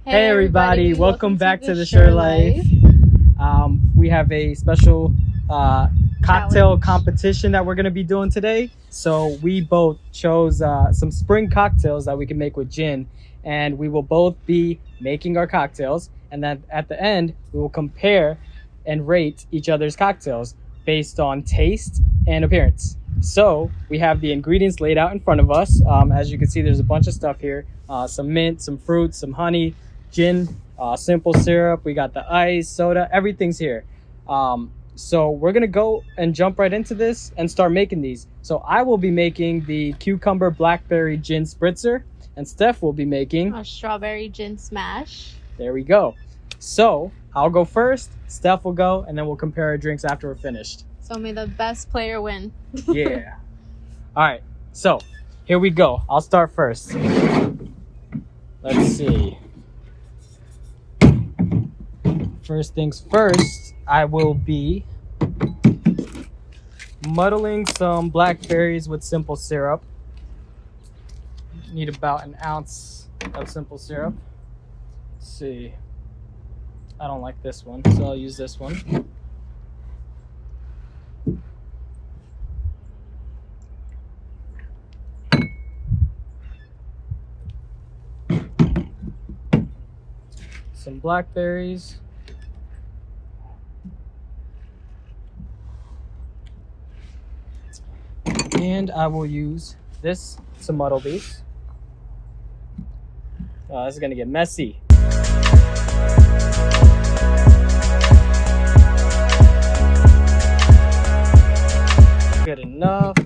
Hey everybody, welcome back to the Sure Life. We have a special cocktail competition that we're going to be doing today. So we both chose some spring cocktails that we can make with gin, and we will both be making our cocktails, and then at the end we will compare and rate each other's cocktails based on taste and appearance. So we have the ingredients laid out in front of us. As you can see, there's a bunch of stuff here, some mint, some fruit, some honey, gin, simple syrup, we got the ice, soda, everything's here. So we're gonna go and jump right into this and start making these. So I will be making the cucumber blackberry gin spritzer, and Steph will be making a strawberry gin smash. There we go. So I'll go first, Steph will go, and then we'll compare our drinks after we're finished. So may the best player win. Yeah. All right, so here we go. I'll start first. Let's see. First things first, I will be muddling some blackberries with simple syrup. Need about an ounce of simple syrup. Let's see. I don't like this one, so I'll use this one. Some blackberries. And I will use this to muddle these. Oh, this is gonna get messy. Good enough.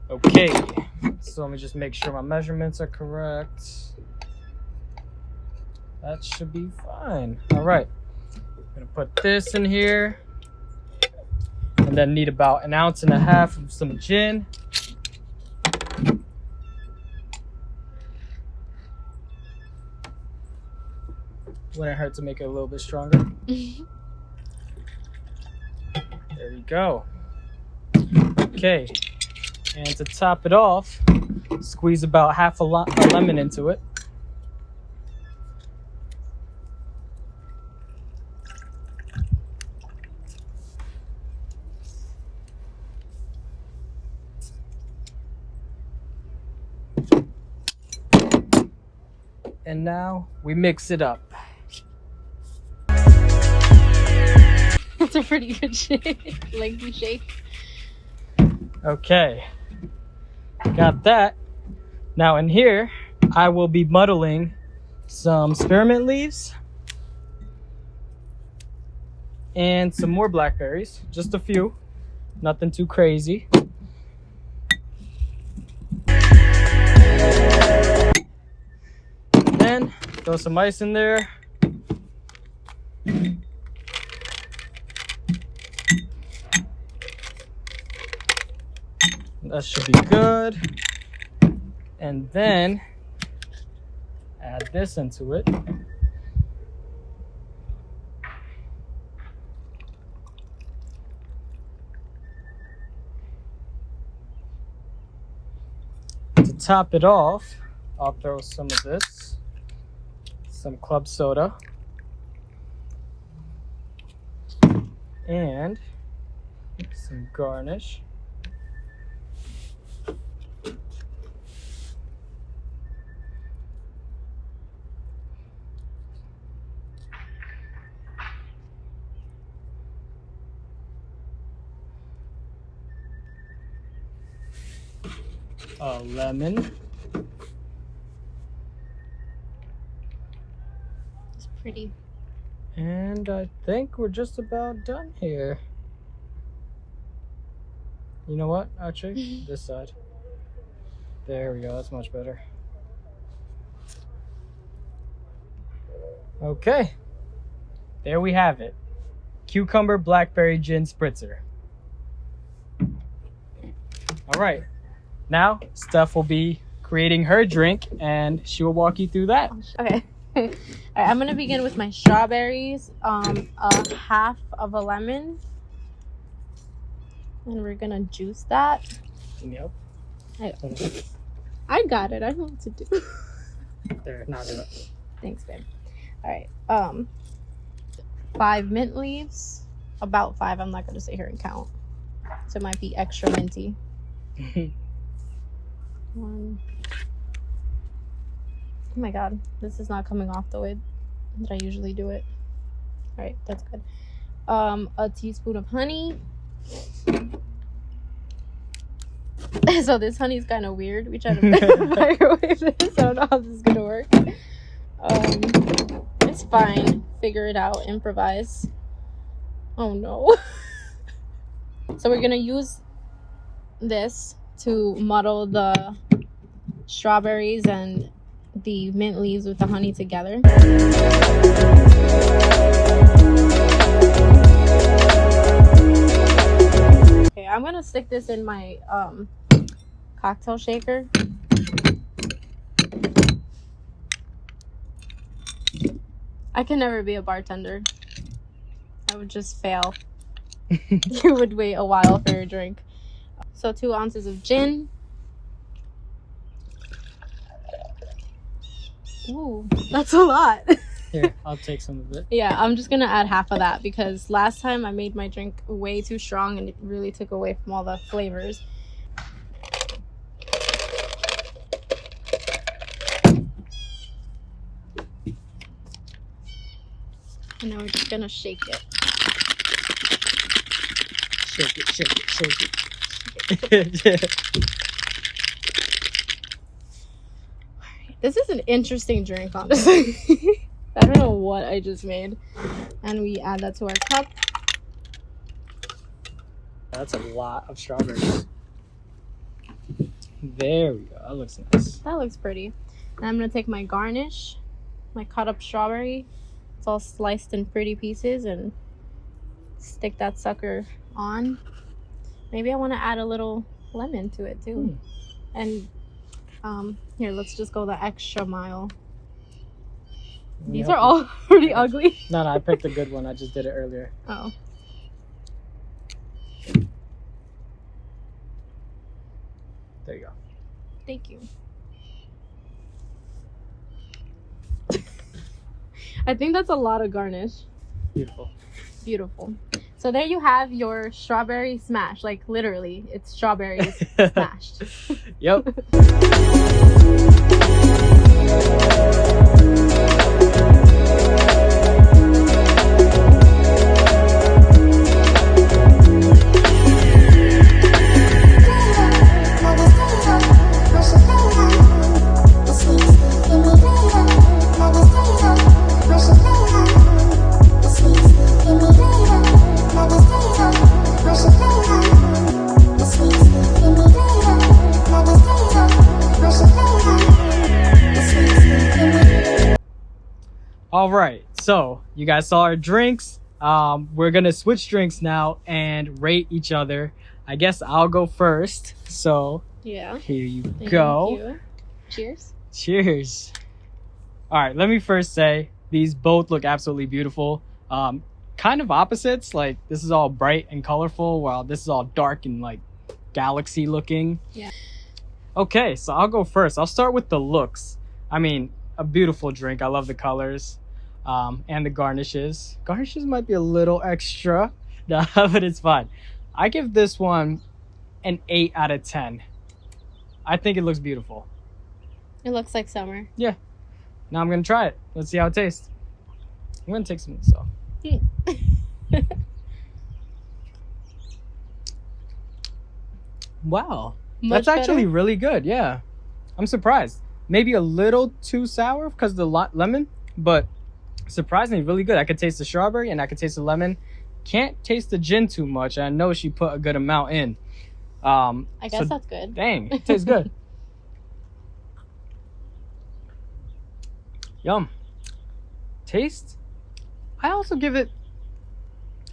Okay, so let me just make sure my measurements are correct. That should be fine. All right. I'm gonna put this in here, and then need about an ounce and a half of some gin. Wouldn't hurt to make it a little bit stronger. There we go. Okay, and to top it off, squeeze about half a lemon into it. And now we mix it up. That's a pretty good shake. Lengthy shake. Okay. Got that. Now in here, I will be muddling some spearmint leaves and some more blackberries. Just a few. Nothing too crazy. Then throw some ice in there. That should be good. And then add this into it. To top it off, I'll throw some of this. Some club soda, and some garnish. A lemon. Pretty. And I think we're just about done here. You know what? Actually, this side. There we go. That's much better. Okay. There we have it. Cucumber blackberry gin spritzer. All right. Now, Steph will be creating her drink, and she will walk you through that. Okay. All right, I'm gonna begin with my strawberries, a half of a lemon, and we're gonna juice that. Can you help? Okay. I got it. I know what to do. There, knock it up. Thanks, babe. All right. 5 mint leaves. About 5. I'm not gonna sit here and count. So it might be extra minty. 1. Oh my god, this is not coming off the way that I usually do it. All right, that's good. A teaspoon of honey. So this honey is kind of weird. We tried to microwave this. I don't know how this is gonna work. It's fine. Figure it out. Improvise. Oh no. So we're gonna use this to muddle the strawberries and the mint leaves with the honey together. Okay, I'm gonna stick this in my cocktail shaker. I can never be a bartender. I would just fail. You would wait a while for your drink. So 2 ounces of gin. Ooh, that's a lot. Here, I'll take some of it. Yeah, I'm just gonna add half of that because last time I made my drink way too strong and it really took away from all the flavors. And now we're just gonna shake it. Shake it, shake it, shake it. Yeah. This is an interesting drink, honestly. I don't know what I just made. And we add that to our cup. That's a lot of strawberries. There we go. That looks nice. That looks pretty. And I'm gonna take my garnish, my cut up strawberry. It's all sliced in pretty pieces, and stick that sucker on. Maybe I want to add a little lemon to it too. And here, let's just go the extra mile. These are all pretty ugly. No, I picked a good one. I just did it earlier. Oh. There you go. Thank you. I think that's a lot of garnish. Beautiful. Beautiful. So there you have your strawberry smash. Like literally, it's strawberries smashed. Yep. All right, so you guys saw our drinks. We're gonna switch drinks now and rate each other. I guess I'll go first. So Yeah. here you Thank go. you. Cheers. Cheers. All right, let me first say these both look absolutely beautiful. Kind of opposites. Like this is all bright and colorful, while this is all dark and like galaxy looking. Yeah. Okay, so I'll go first. I'll start with the looks. I mean, a beautiful drink. I love the colors. And the garnishes. Garnishes might be a little extra, but it's fine. I give this one an 8 out of 10. I think it looks beautiful. It looks like summer. Yeah. Now I'm gonna try it. Let's see how it tastes. I'm gonna take some of this off. Wow. Much That's actually better? really good. Yeah. I'm surprised. Maybe a little too sour because of the lemon, but surprisingly really good. I could taste the strawberry and I could taste the lemon. Can't taste the gin too much. I know she put a good amount in. I guess that's good. Dang, it tastes good. Yum. Taste? I give it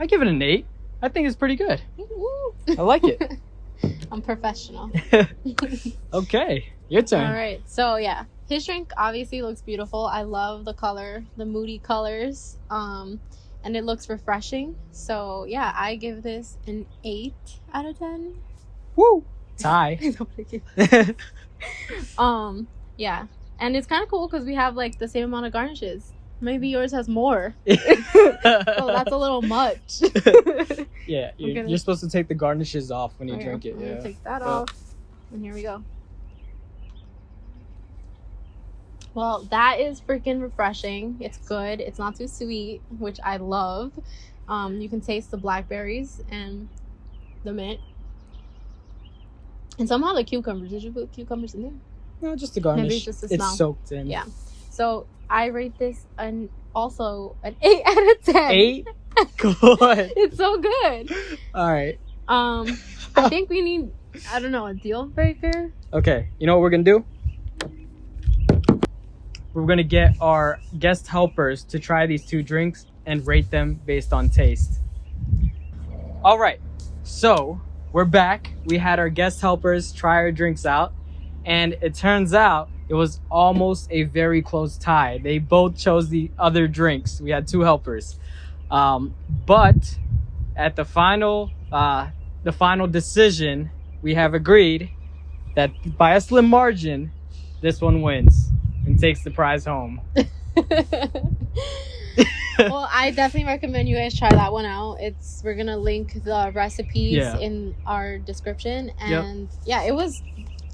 an 8. I think it's pretty good. Woo. I like it. I'm professional. Okay, your turn. All right. So yeah, his drink obviously looks beautiful. I love the color, the moody colors. And it looks refreshing. So yeah, I give this an 8 out of 10. Woo! Tie. Yeah, and it's kind of cool because we have like the same amount of garnishes. Maybe yours has more. So that's a little much. Yeah, you're supposed to take the garnishes off when you drink it. Yeah, take that off, and here we go. Well, that is freaking refreshing. It's good. It's not too sweet, which I love. You can taste the blackberries and the mint. And somehow the cucumbers. Did you put cucumbers in there? No, just the garnish. Maybe just the smell. It's soaked in. Yeah. So I rate this also an 8 out of 10. 8? Good. It's so good. All right. I think we need, I don't know, a deal breaker. Okay. You know what we're going to do? We're going to get our guest helpers to try these 2 drinks and rate them based on taste. All right. So we're back. We had our guest helpers try our drinks out. And it turns out it was almost a very close tie. They both chose the other drinks. We had 2 helpers. But at the final decision, we have agreed that by a slim margin, this one wins and takes the prize home. Well, I definitely recommend you guys try that one out. We're gonna link the recipes in our description. And yeah, it was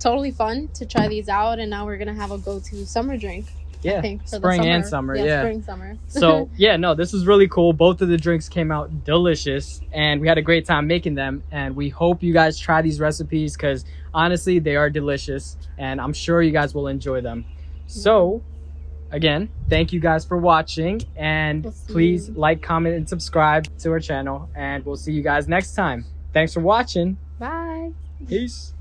totally fun to try these out, and now we're gonna have a go-to summer drink. Yeah, I think, for spring the summer. and summer. Spring, summer. So yeah, no, this was really cool. Both of the drinks came out delicious, and we had a great time making them. And we hope you guys try these recipes because honestly, they are delicious, and I'm sure you guys will enjoy them. So again, thank you guys for watching, and please like, comment, and subscribe to our channel, and we'll see you guys next time. Thanks for watching. Bye. Peace.